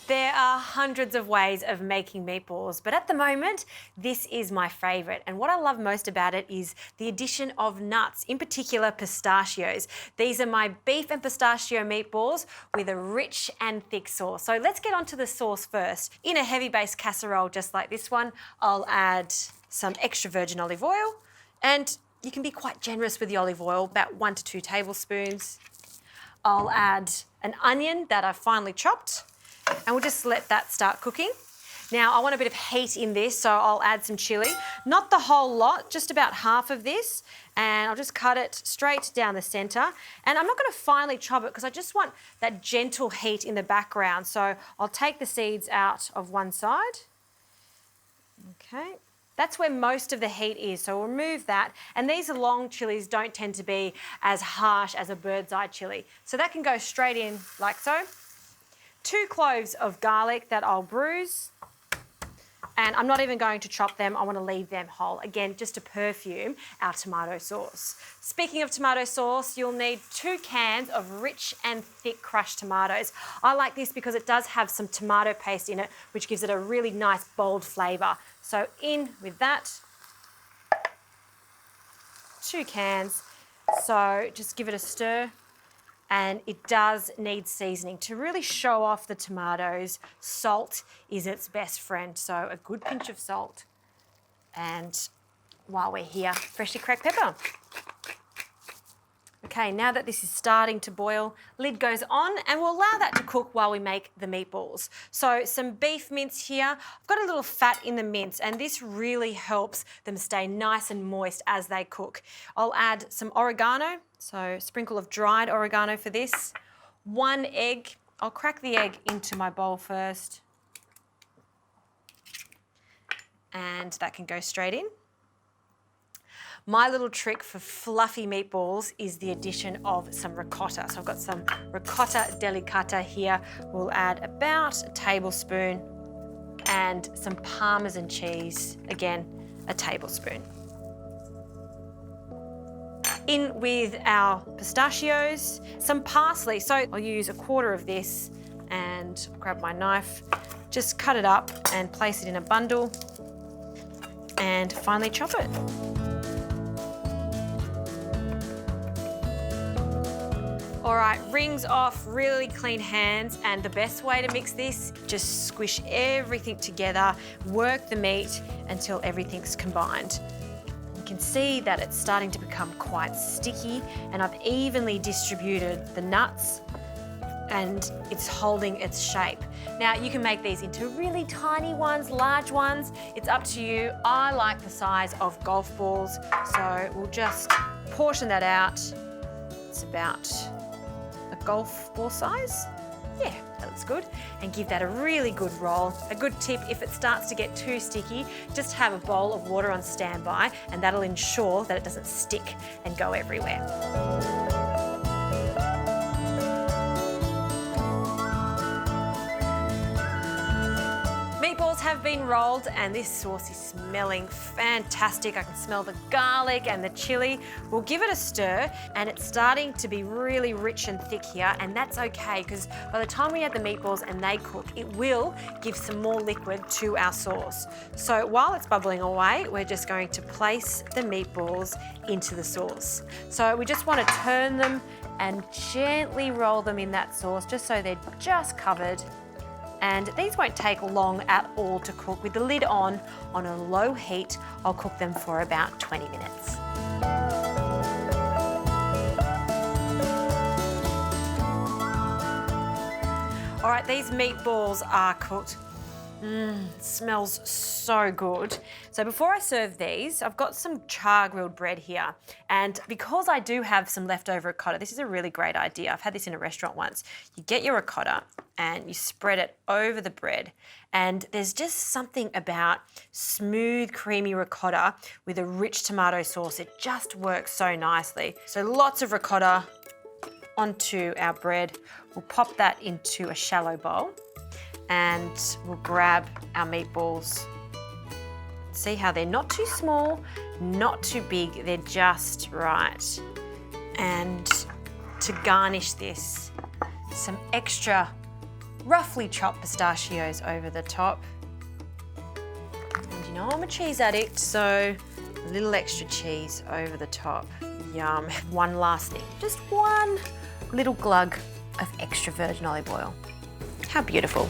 There are hundreds of ways of making meatballs, but at the moment, this is my favourite. And what I love most about it is the addition of nuts, in particular pistachios. These are my beef and pistachio meatballs with a rich and thick sauce. So let's get onto the sauce first. In a heavy base casserole just like this one, I'll add some extra virgin olive oil, and you can be quite generous with the olive oil, about 1 to 2 tablespoons. I'll add an onion that I've finely chopped, and we'll just let that start cooking. Now, I want a bit of heat in this, so I'll add some chilli. Not the whole lot, just about half of this, and I'll just cut it straight down the centre. And I'm not going to finely chop it because I just want that gentle heat in the background. So I'll take the seeds out of one side. Okay. That's where most of the heat is, so we'll remove that. And these long chilies don't tend to be as harsh as a bird's eye chili. So that can go straight in like so. 2 cloves of garlic that I'll bruise. And I'm not even going to chop them, I want to leave them whole. Again, just to perfume our tomato sauce. Speaking of tomato sauce, you'll need 2 cans of rich and thick crushed tomatoes. I like this because it does have some tomato paste in it, which gives it a really nice bold flavour. So in with that, 2 cans. So just give it a stir. And it does need seasoning to really show off the tomatoes. Salt is its best friend, so a good pinch of salt. And while we're here, freshly cracked pepper. Okay, now that this is starting to boil, lid goes on and we'll allow that to cook while we make the meatballs. So some beef mince here. I've got a little fat in the mince and this really helps them stay nice and moist as they cook. I'll add some oregano, so a sprinkle of dried oregano for this. 1 egg. I'll crack the egg into my bowl first. And that can go straight in. My little trick for fluffy meatballs is the addition of some ricotta. So I've got some ricotta delicata here. We'll add about a tablespoon and some Parmesan cheese, again, a tablespoon. In with our pistachios, some parsley. So I'll use 1/4 of this and grab my knife, just cut it up and place it in a bundle and finely chop it. All right, rings off, really clean hands, and the best way to mix this, just squish everything together, work the meat until everything's combined. You can see that it's starting to become quite sticky, and I've evenly distributed the nuts and it's holding its shape. Now, you can make these into really tiny ones, large ones, it's up to you. I like the size of golf balls, so we'll just portion that out. It's about golf ball size. Yeah, that looks good. And give that a really good roll. A good tip, if it starts to get too sticky, just have a bowl of water on standby and that'll ensure that it doesn't stick and go everywhere. Meatballs have been rolled and this sauce is smelling fantastic. I can smell the garlic and the chili. We'll give it a stir and it's starting to be really rich and thick here, and that's okay because by the time we add the meatballs and they cook, it will give some more liquid to our sauce. So while it's bubbling away, we're just going to place the meatballs into the sauce. So we just want to turn them and gently roll them in that sauce just so they're just covered. And these won't take long at all to cook. With the lid on a low heat, I'll cook them for about 20 minutes. All right, these meatballs are cooked. Smells so good. So before I serve these, I've got some char grilled bread here. And because I do have some leftover ricotta, this is a really great idea. I've had this in a restaurant once. You get your ricotta and you spread it over the bread. And there's just something about smooth, creamy ricotta with a rich tomato sauce. It just works so nicely. So lots of ricotta onto our bread. We'll pop that into a shallow bowl. And we'll grab our meatballs. See how they're not too small, not too big, they're just right. And to garnish this, some extra roughly chopped pistachios over the top. And you know I'm a cheese addict, so a little extra cheese over the top. Yum. One last thing, just one little glug of extra virgin olive oil. How beautiful.